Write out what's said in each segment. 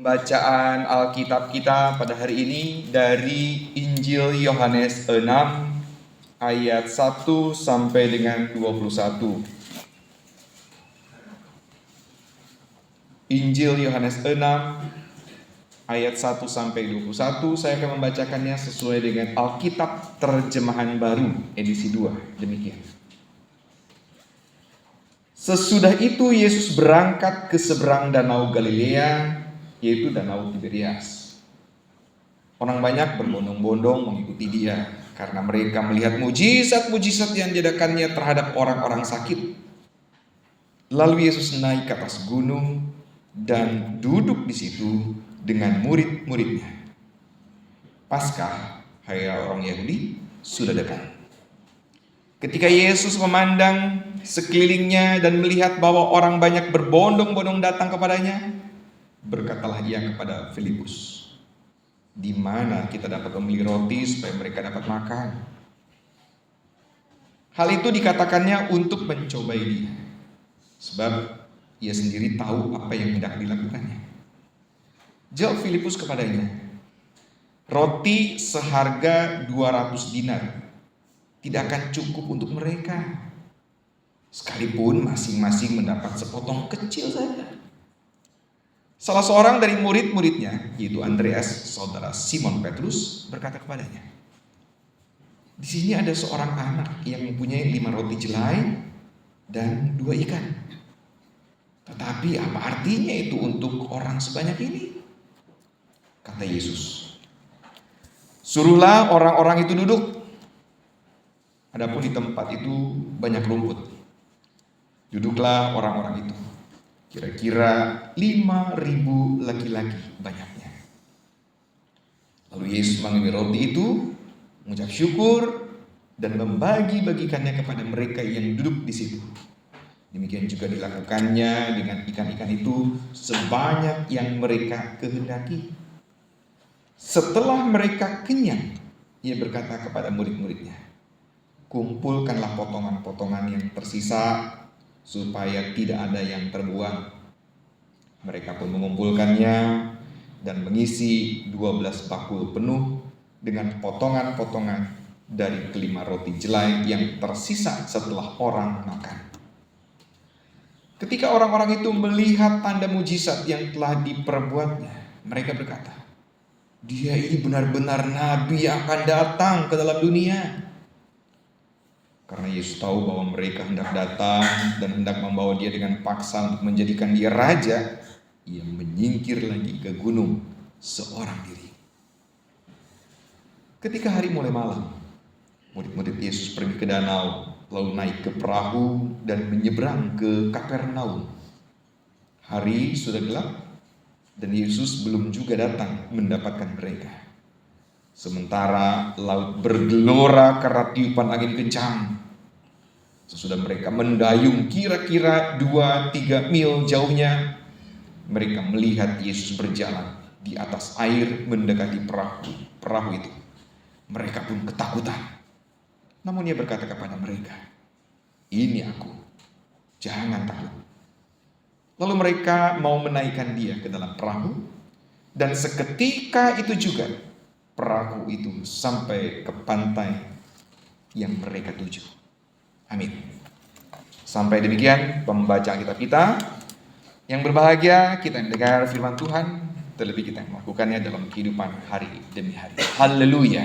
Bacaan Alkitab kita pada hari ini dari Injil Yohanes 6 ayat 1 sampai dengan 21. Injil Yohanes 6 ayat 1 sampai 21. Saya akan membacakannya sesuai dengan Alkitab Terjemahan Baru edisi 2. Demikian. Sesudah itu Yesus berangkat ke seberang danau Galilea, yaitu danau Tiberias. Orang banyak berbondong-bondong mengikuti dia karena mereka melihat mujizat-mujizat yang diadakannya terhadap orang-orang sakit. Lalu Yesus naik ke atas gunung dan duduk di situ dengan murid-muridnya. Paskah, hari orang Yahudi, sudah dekat. Ketika Yesus memandang sekelilingnya dan melihat bahwa orang banyak berbondong-bondong datang kepadanya, berkatalah ia kepada Filipus, "Di mana kita dapat membeli roti supaya mereka dapat makan?" Hal itu dikatakannya untuk mencobai dia, sebab ia sendiri tahu apa yang hendak dilakukannya. Jawab Filipus kepadanya, "Roti seharga 200 dinar tidak akan cukup untuk mereka, sekalipun masing-masing mendapat sepotong kecil saja." Salah seorang dari murid-muridnya, yaitu Andreas, saudara Simon Petrus, berkata kepadanya, "Di sini ada seorang anak yang mempunyai 5 roti jelai dan 2 ikan. Tetapi apa artinya itu untuk orang sebanyak ini?" Kata Yesus, "Suruhlah orang-orang itu duduk. Adapun di tempat itu banyak rumput." Duduklah orang-orang itu, kira-kira 5.000 laki-laki banyaknya. Lalu Yesus mengambil roti itu, mengucap syukur, dan membagi-bagikannya kepada mereka yang duduk di situ. Demikian juga dilakukannya dengan ikan-ikan itu sebanyak yang mereka kehendaki. Setelah mereka kenyang, ia berkata kepada murid-muridnya, "Kumpulkanlah potongan-potongan yang tersisa supaya tidak ada yang terbuang." Mereka pun mengumpulkannya dan mengisi 12 bakul penuh dengan potongan-potongan dari kelima roti jelai yang tersisa setelah orang makan. Ketika orang-orang itu melihat tanda mujizat yang telah diperbuatnya, mereka berkata, "Dia ini benar-benar nabi yang akan datang ke dalam dunia." Karena Yesus tahu bahwa mereka hendak datang dan hendak membawa dia dengan paksa untuk menjadikan dia raja, ia menyingkir lagi ke gunung seorang diri. Ketika hari mulai malam, murid-murid Yesus pergi ke danau, lalu naik ke perahu dan menyeberang ke Kapernaum. Hari sudah gelap dan Yesus belum juga datang mendapatkan mereka. Sementara laut bergelora karena tiupan angin kencang. Sesudah mereka mendayung kira-kira 2-3 mil jauhnya, mereka melihat Yesus berjalan di atas air mendekati perahu itu. Mereka pun ketakutan. Namun ia berkata kepada mereka, "Ini aku, jangan takut." Lalu mereka mau menaikkan dia ke dalam perahu, dan seketika itu juga perahu itu sampai ke pantai yang mereka tuju. Amin. Sampai demikian pembacaan kitab kita. Yang berbahagia kita mendengar firman Tuhan, terlebih kita yang melakukannya dalam kehidupan hari demi hari. Haleluya.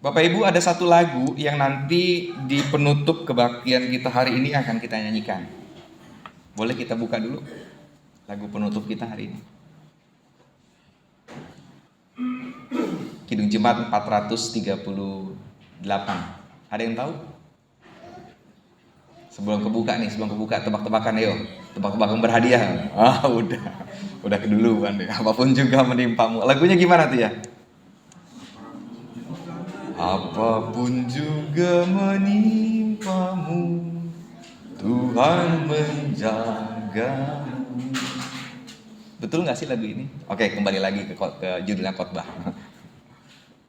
Bapak Ibu, ada satu lagu yang nanti di penutup kebaktian kita hari ini akan kita nyanyikan. Boleh kita buka dulu lagu penutup kita hari ini. Kidung Jemaat 438. Ada yang tahu? Sebelum kebuka tebak-tebakan yuk. Tebak-tebakan berhadiah. Udah keduluan deh. Apapun juga menimpamu. Lagunya gimana tuh ya? Apapun juga menimpamu, Tuhan menjagamu. Betul gak sih lagu ini? Oke, kembali lagi ke judulnya khotbah.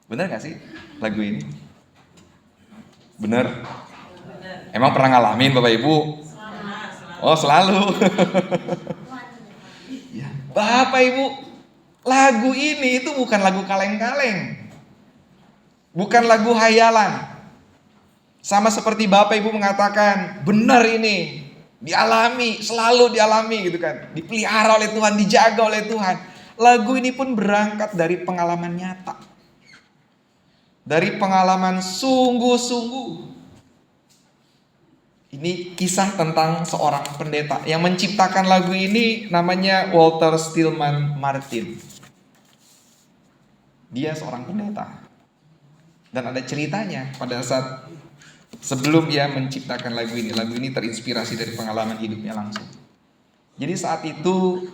Bener gak sih lagu ini? Bener? Emang pernah ngalamin Bapak Ibu? Oh, selalu. Ya, Bapak Ibu, lagu ini itu bukan lagu kaleng-kaleng. Bukan lagu hayalan. Sama seperti Bapak Ibu mengatakan, benar ini, dialami, selalu dialami gitu kan. Dipelihara oleh Tuhan, dijaga oleh Tuhan. Lagu ini pun berangkat dari pengalaman nyata. Dari pengalaman sungguh-sungguh. Ini kisah tentang seorang pendeta yang menciptakan lagu ini, namanya Walter Stillman Martin. Dia seorang pendeta. Dan ada ceritanya pada saat sebelum dia menciptakan lagu ini. Lagu ini terinspirasi dari pengalaman hidupnya langsung. Jadi saat itu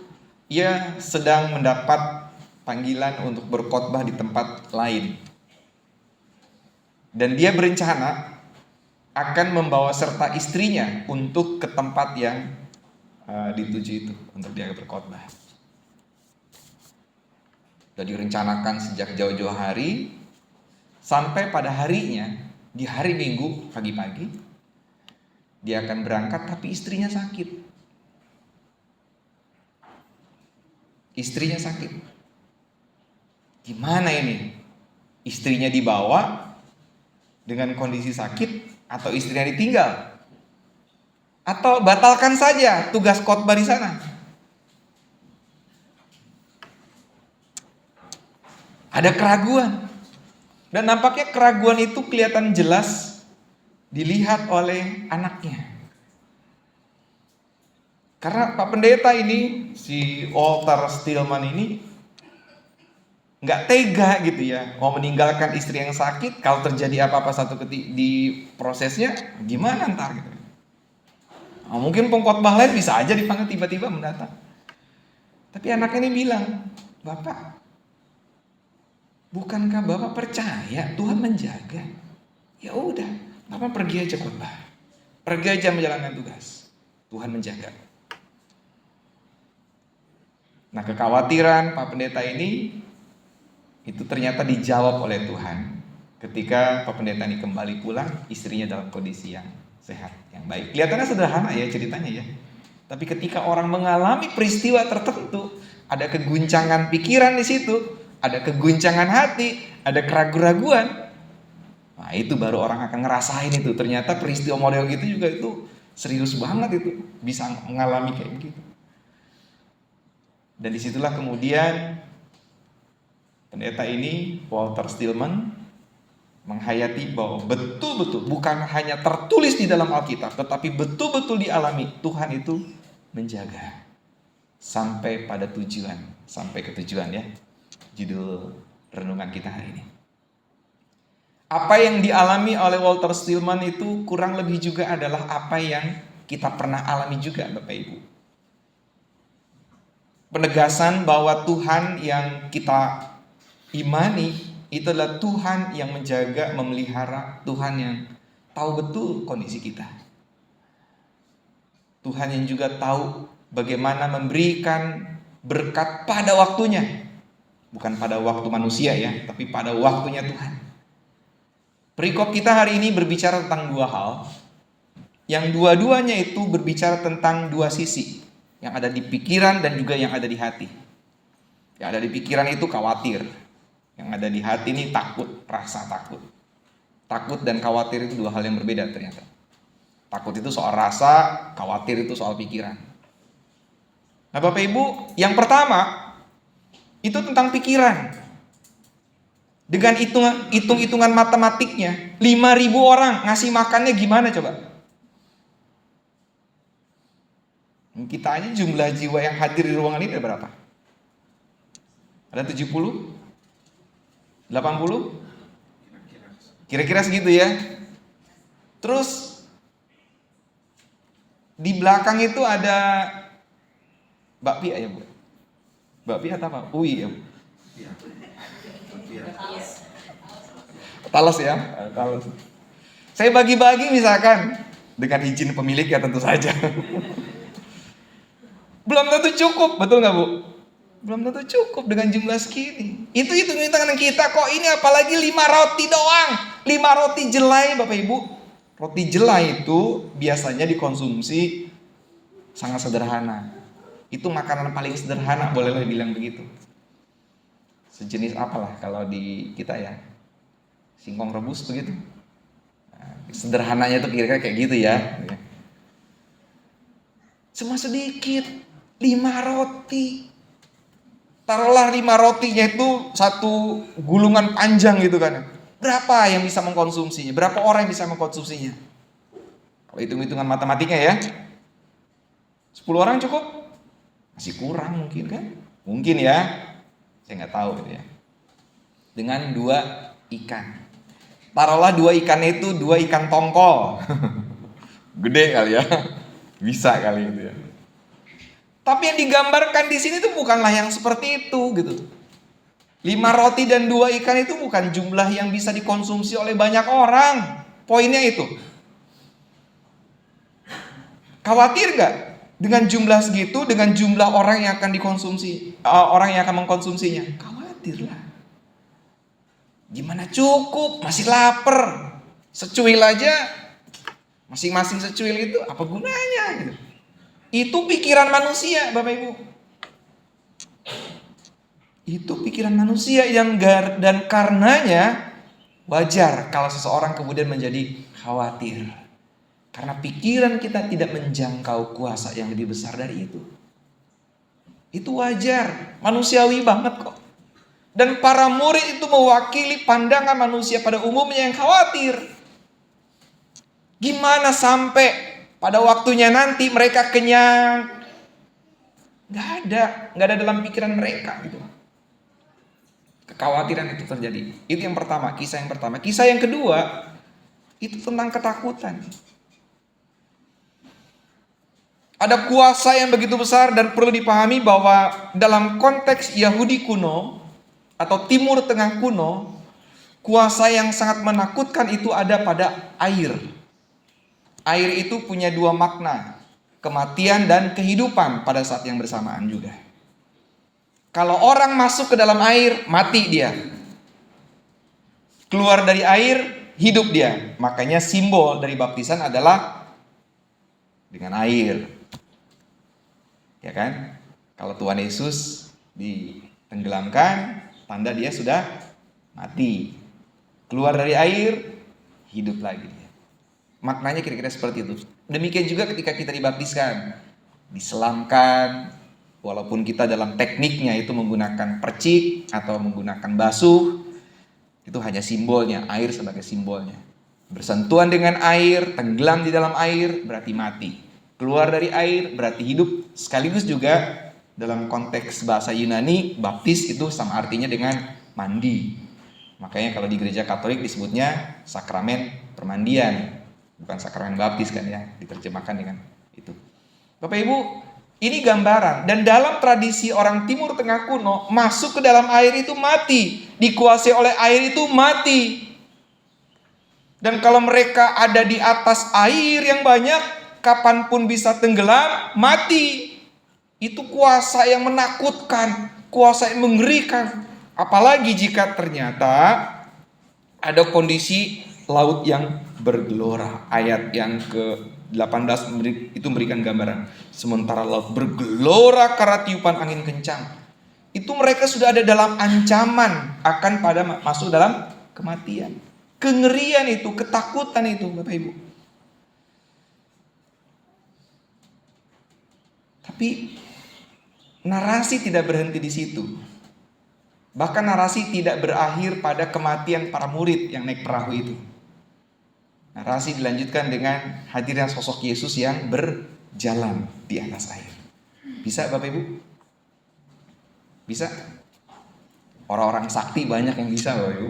ia sedang mendapat panggilan untuk berkhotbah di tempat lain. Dan dia berencana akan membawa serta istrinya untuk ke tempat yang dituju itu untuk dia berkhotbah. Sudah direncanakan sejak jauh-jauh hari, sampai pada harinya, di hari Minggu pagi-pagi, dia akan berangkat tapi istrinya sakit. Istrinya sakit. Gimana ini? Istrinya dibawa dengan kondisi sakit, atau istrinya ditinggal, atau batalkan saja tugas khotbah di sana. Ada keraguan. Dan nampaknya keraguan itu kelihatan jelas dilihat oleh anaknya. Karena Pak Pendeta ini, si Walter Stillman ini nggak tega gitu ya, mau meninggalkan istri yang sakit. Kalau terjadi apa-apa satu ketika di prosesnya, gimana ntar gitu. Nah, mungkin pengkhotbah lain bisa aja dipanggil tiba-tiba mendatang. Tapi anaknya ini bilang, Bapak, bukankah Bapak percaya Tuhan menjaga? Ya udah, Bapak pergi aja khotbah, pergi aja menjalankan tugas. Tuhan menjaga. Nah, kekhawatiran Pak Pendeta ini itu ternyata dijawab oleh Tuhan ketika Pak Pendeta ini kembali pulang, istrinya dalam kondisi yang sehat, yang baik. Kelihatannya sederhana ya ceritanya ya. Tapi ketika orang mengalami peristiwa tertentu, ada keguncangan pikiran di situ, ada keguncangan hati, ada keraguan-raguan. Nah, itu baru orang akan ngerasain itu. Ternyata peristiwa model gitu juga itu serius banget itu, bisa mengalami kayak begitu. Dan disitulah kemudian pendeta ini, Walter Stillman, menghayati bahwa betul-betul bukan hanya tertulis di dalam Alkitab, tetapi betul-betul dialami. Tuhan itu menjaga sampai pada tujuan, sampai ke tujuan ya. Judul renungan kita hari ini. Apa yang dialami oleh Walter Stillman itu kurang lebih juga adalah apa yang kita pernah alami juga, Bapak Ibu. Penegasan bahwa Tuhan yang kita imani itu adalah Tuhan yang menjaga, memelihara, Tuhan yang tahu betul kondisi kita. Tuhan yang juga tahu bagaimana memberikan berkat pada waktunya. Bukan pada waktu manusia ya, tapi pada waktunya Tuhan. Perikop kita hari ini berbicara tentang dua hal, yang dua-duanya itu berbicara tentang dua sisi, yang ada di pikiran dan juga yang ada di hati. Yang ada di pikiran itu khawatir, yang ada di hati ini takut, rasa takut. Takut dan khawatir itu dua hal yang berbeda ternyata. Takut itu soal rasa, khawatir itu soal pikiran. Nah Bapak Ibu, yang pertama itu tentang pikiran. Dengan hitung-hitungan matematiknya, 5.000 orang ngasih makannya gimana coba? Kita aja jumlah jiwa yang hadir di ruangan ini ada berapa? Ada 70? 80? Kira-kira segitu ya. Terus di belakang itu ada Mbak Pia ya Bu? Mbak Pia atau apa? Uwi ya Bu? Talas ya? Talas. Saya bagi-bagi misalkan Dengan izin pemilik ya tentu saja. Belum tentu cukup, betul nggak Bu? Belum tentu cukup dengan jumlah segini. Itu hitung-hitungan kita kok, ini apalagi 5 roti doang. 5 roti jelai Bapak Ibu. Roti jelai itu biasanya dikonsumsi sangat sederhana. Itu makanan paling sederhana, bolehlah dibilang begitu. Sejenis apalah kalau di kita ya, singkong rebus begitu. Nah, sederhananya tuh kira-kira kayak gitu ya. Cuma sedikit, 5 roti. Taruhlah 5 rotinya itu satu gulungan panjang gitu kan. Berapa yang bisa mengkonsumsinya? Berapa orang yang bisa mengkonsumsinya? Kalau hitung-hitungan matematika ya, 10 orang cukup? Masih kurang mungkin kan? Mungkin ya, saya nggak tahu gitu ya. Dengan 2 ikan. Taruhlah 2 ikan itu 2 ikan tongkol. Gede kali ya. Bisa kali itu ya. Tapi yang digambarkan di sini tuh bukanlah yang seperti itu gitu. 5 roti dan 2 ikan itu bukan jumlah yang bisa dikonsumsi oleh banyak orang. Poinnya itu. Khawatir gak dengan jumlah segitu, dengan jumlah orang yang akan dikonsumsi, orang yang akan mengkonsumsinya? Khawatir lah. Gimana cukup? Masih lapar. Secuil aja, masing-masing secuil itu apa gunanya gitu. Itu pikiran manusia Bapak Ibu. Itu pikiran manusia dan karenanya wajar kalau seseorang kemudian menjadi khawatir. Karena pikiran kita tidak menjangkau kuasa yang lebih besar dari itu. Itu wajar, manusiawi banget kok. Dan para murid itu mewakili pandangan manusia pada umumnya yang khawatir. Gimana sampai pada waktunya nanti mereka kenyang? Gak ada dalam pikiran mereka gitu. Kekhawatiran itu terjadi. Itu yang pertama, kisah yang pertama. Kisah yang kedua itu tentang ketakutan. Ada kuasa yang begitu besar dan perlu dipahami bahwa dalam konteks Yahudi kuno atau Timur Tengah kuno, kuasa yang sangat menakutkan itu ada pada air. Air itu punya 2 makna, kematian dan kehidupan pada saat yang bersamaan juga. Kalau orang masuk ke dalam air, mati dia. Keluar dari air, hidup dia. Makanya simbol dari baptisan adalah dengan air. Ya kan? Kalau Tuhan Yesus ditenggelamkan, tanda dia sudah mati. Keluar dari air, hidup lagi. Maknanya kira-kira seperti itu. Demikian juga ketika kita dibaptiskan, diselamkan, walaupun kita dalam tekniknya itu menggunakan percik atau menggunakan basuh, itu hanya simbolnya, air sebagai simbolnya. Bersentuhan dengan air, tenggelam di dalam air berarti mati. Keluar dari air berarti hidup. Sekaligus juga dalam konteks bahasa Yunani, baptis itu sama artinya dengan mandi. Makanya kalau di gereja Katolik disebutnya sakramen permandian. Bukan sakramen baptis kan ya, diterjemahkan dengan itu. Bapak Ibu, ini gambaran. Dan dalam tradisi orang Timur Tengah kuno, masuk ke dalam air itu mati. Dikuasai oleh air itu mati. Dan kalau mereka ada di atas air yang banyak, kapanpun bisa tenggelam, mati. Itu kuasa yang menakutkan, kuasa yang mengerikan. Apalagi jika ternyata ada kondisi laut yang bergelora. Ayat yang ke-18 itu memberikan gambaran. Sementara laut bergelora karena tiupan angin kencang. Itu mereka sudah ada dalam ancaman akan pada masuk dalam kematian. Kengerian itu, ketakutan itu Bapak Ibu. Tapi narasi tidak berhenti di situ. Bahkan narasi tidak berakhir pada kematian para murid yang naik perahu itu. Narasi dilanjutkan dengan hadirnya sosok Yesus yang berjalan di atas air. Bisa Bapak Ibu? Bisa? Orang-orang sakti banyak yang bisa Bapak Ibu.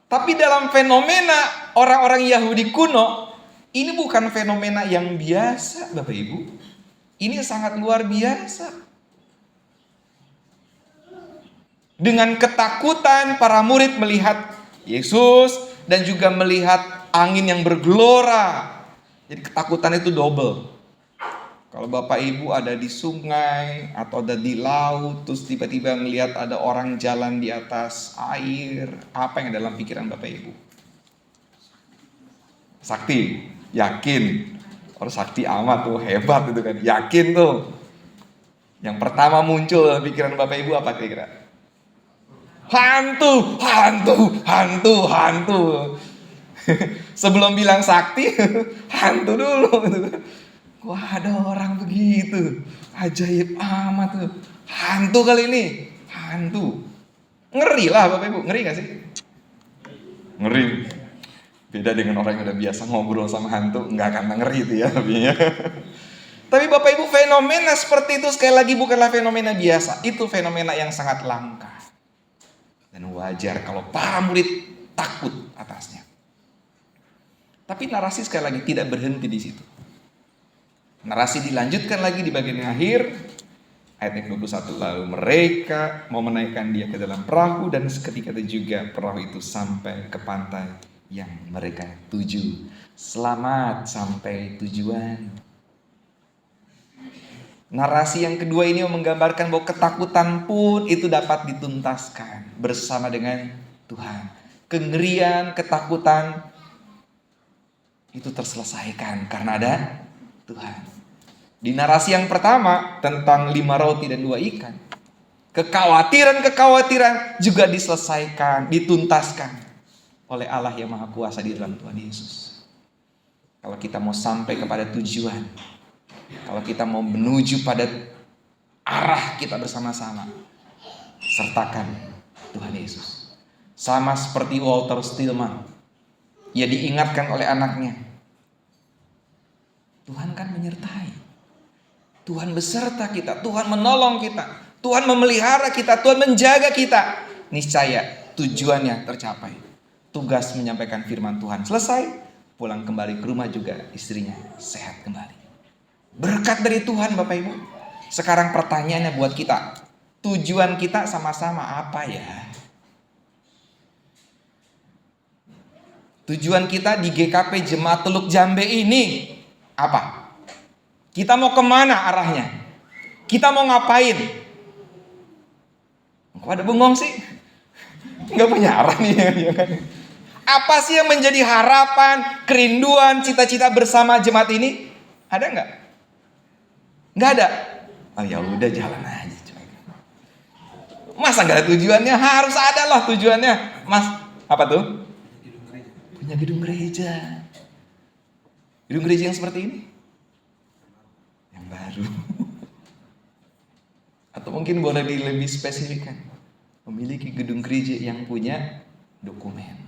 Tapi dalam fenomena orang-orang Yahudi kuno, ini bukan fenomena yang biasa Bapak Ibu. Ini sangat luar biasa. Dengan ketakutan para murid melihat Yesus dan juga melihat angin yang bergelora. Jadi ketakutan itu double. Kalau Bapak Ibu ada di sungai atau ada di laut, terus tiba-tiba ngelihat ada orang jalan di atas air, apa yang ada dalam pikiran Bapak Ibu? Sakti, yakin. Orang sakti amat tuh, hebat itu kan, yakin tuh. Yang pertama muncul dalam pikiran Bapak Ibu apa kira-kira? Hantu, hantu, hantu, hantu. Sebelum bilang sakti, hantu dulu. Wah, ada orang begitu, ajaib amat tuh. Hantu kali ini, hantu. Ngeri lah Bapak Ibu, ngeri gak sih? Ngeri. Beda dengan orang yang udah biasa ngobrol sama hantu, nggak akan ngeri itu ya. Tapi Bapak Ibu, fenomena seperti itu sekali lagi bukanlah fenomena biasa. Itu fenomena yang sangat langka. Dan wajar kalau para murid takut atasnya. Tapi narasi sekali lagi tidak berhenti di situ. Narasi dilanjutkan lagi di bagian akhir. Ayat yang 21, lalu mereka mau menaikkan dia ke dalam perahu, dan seketika itu juga perahu itu sampai ke pantai yang mereka tuju. Selamat sampai tujuan. Narasi yang kedua ini menggambarkan bahwa ketakutan pun itu dapat dituntaskan bersama dengan Tuhan. Kengerian, ketakutan itu terselesaikan karena ada Tuhan. Di narasi yang pertama tentang 5 roti dan 2 ikan, kekhawatiran-kekhawatiran juga diselesaikan, dituntaskan oleh Allah yang Maha Kuasa di dalam Tuhan Yesus. Kalau kita mau sampai kepada tujuan, kalau kita mau menuju pada arah kita bersama-sama, sertakan Tuhan Yesus. Sama seperti Walter Stillman, ia diingatkan oleh anaknya, Tuhan kan menyertai, Tuhan beserta kita, Tuhan menolong kita, Tuhan memelihara kita, Tuhan menjaga kita. Niscaya tujuannya tercapai. Tugas menyampaikan firman Tuhan selesai, pulang kembali ke rumah juga istrinya sehat kembali. Berkat dari Tuhan Bapak Ibu. Sekarang pertanyaannya buat kita, tujuan kita sama-sama apa ya? Tujuan kita di GKP Jemaat Teluk Jambe ini apa? Kita mau kemana arahnya? Kita mau ngapain? Kok ada bengong sih? Nggak punya arah nih ya kan? Apa sih yang menjadi harapan, kerinduan, cita-cita bersama jemaat ini? Ada nggak? Nggak ada. Oh ya udah jalan aja. Masa nggak ada tujuannya? Harus ada lah tujuannya. Mas, apa tuh? Punya gedung gereja. Gedung gereja yang seperti ini? Yang baru. Atau mungkin boleh lebih spesifikkan. Memiliki gedung gereja yang punya dokumen.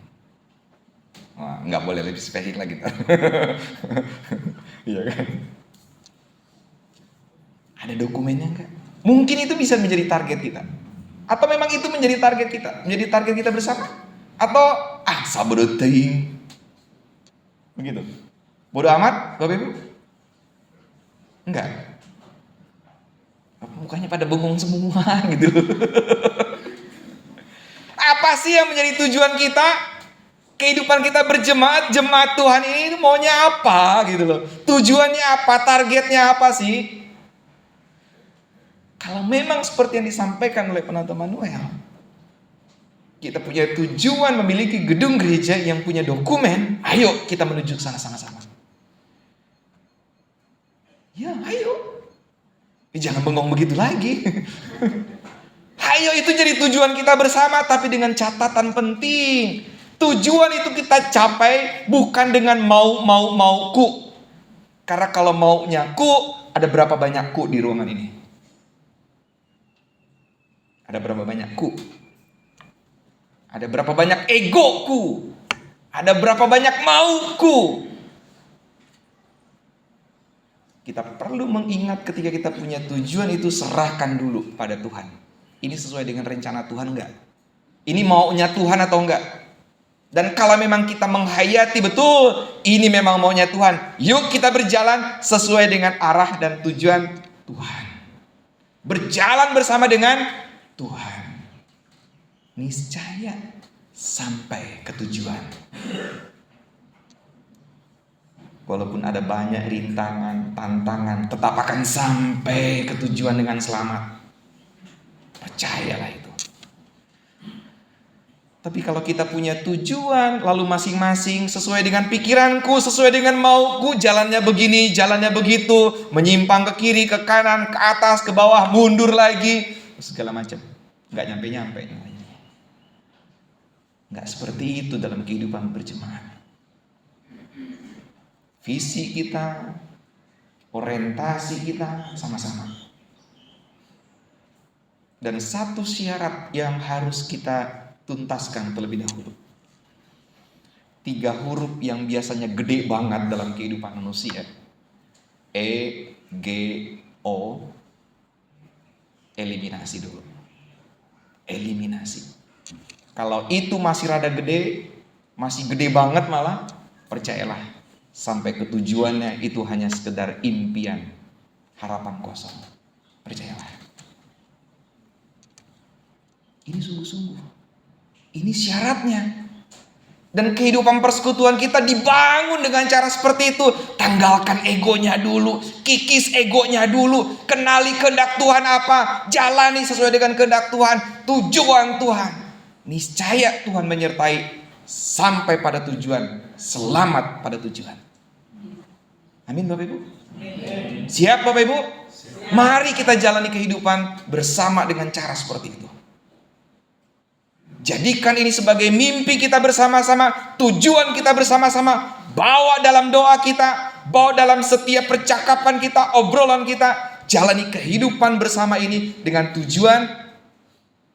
Wah, nggak boleh lebih spesifik lagi. Iya kan? Ada dokumennya nggak? Mungkin itu bisa menjadi target kita. Atau memang itu menjadi target kita? Menjadi target kita bersama? Atau sabar teuing. Begitu. Bodoh amat, Bapak Ibu? Enggak. Mukanya pada bengong semua gitu. Apa sih yang menjadi tujuan kita? Kehidupan kita berjemaat, jemaat Tuhan ini maunya apa gitu loh. Tujuannya apa? Targetnya apa sih? Kalau memang seperti yang disampaikan oleh Pendeta Manuel, kita punya tujuan memiliki gedung gereja yang punya dokumen, ayo kita menuju ke sana sama-sama. Ya, ayo. Jangan bengong begitu lagi. Ayo, itu jadi tujuan kita bersama, tapi dengan catatan penting. Tujuan itu kita capai bukan dengan mau-ku. Karena kalau maunya ku, ada berapa banyak ku di ruangan ini? Ada berapa banyak ku? Ada berapa banyak egoku? Ada berapa banyak mauku? Kita perlu mengingat ketika kita punya tujuan itu, serahkan dulu pada Tuhan. Ini sesuai dengan rencana Tuhan enggak? Ini maunya Tuhan atau enggak? Dan kalau memang kita menghayati betul ini memang maunya Tuhan, yuk kita berjalan sesuai dengan arah dan tujuan Tuhan. Berjalan bersama dengan Tuhan. Niscaya sampai ke tujuan. Walaupun ada banyak rintangan, tantangan, tetap akan sampai ke tujuan dengan selamat. Percayalah itu. Tapi kalau kita punya tujuan, lalu masing-masing sesuai dengan pikiranku, sesuai dengan mauku, jalannya begini, jalannya begitu, menyimpang ke kiri, ke kanan, ke atas, ke bawah, mundur lagi, segala macam, nggak nyampe-nyampe. Nggak seperti itu dalam kehidupan berjemaat. Visi kita, orientasi kita sama-sama. Dan satu syarat yang harus kita tuntaskan terlebih dahulu. 3 huruf yang biasanya gede banget dalam kehidupan manusia. E, G, O. Eliminasi dulu. Eliminasi. Kalau itu masih rada gede, masih gede banget malah, percayalah, sampai ke tujuannya itu hanya sekedar impian, harapan kosong. Percayalah. Ini sungguh-sungguh. Ini syaratnya. Dan kehidupan persekutuan kita dibangun dengan cara seperti itu. Tanggalkan egonya dulu, kikis egonya dulu, kenali kehendak Tuhan apa, jalani sesuai dengan kehendak Tuhan, tujuan Tuhan. Niscaya Tuhan menyertai sampai pada tujuan, selamat pada tujuan. Amin Bapak Ibu. Siap Bapak Ibu? Mari kita jalani kehidupan bersama dengan cara seperti itu. Jadikan ini sebagai mimpi kita bersama-sama, tujuan kita bersama-sama. Bawa dalam doa kita, bawa dalam setiap percakapan kita, obrolan kita. Jalani kehidupan bersama ini dengan tujuan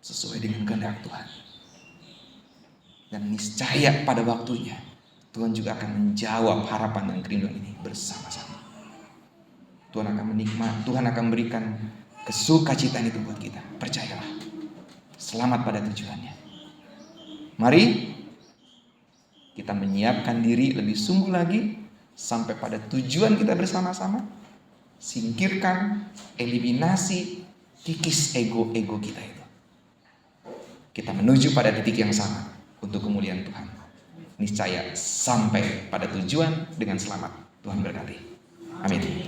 sesuai dengan kehendak Tuhan. Dan niscaya pada waktunya Tuhan juga akan menjawab harapan dan kerinduan ini bersama-sama. Tuhan akan berikan kesukacitaan itu buat kita. Percayalah. Selamat pada tujuannya. Mari kita menyiapkan diri lebih sungguh lagi sampai pada tujuan kita bersama-sama. Singkirkan, eliminasi, kikis ego-ego kita itu. Kita menuju pada titik yang sama untuk kemuliaan Tuhan. Niscaya sampai pada tujuan dengan selamat. Tuhan berkati. Amin.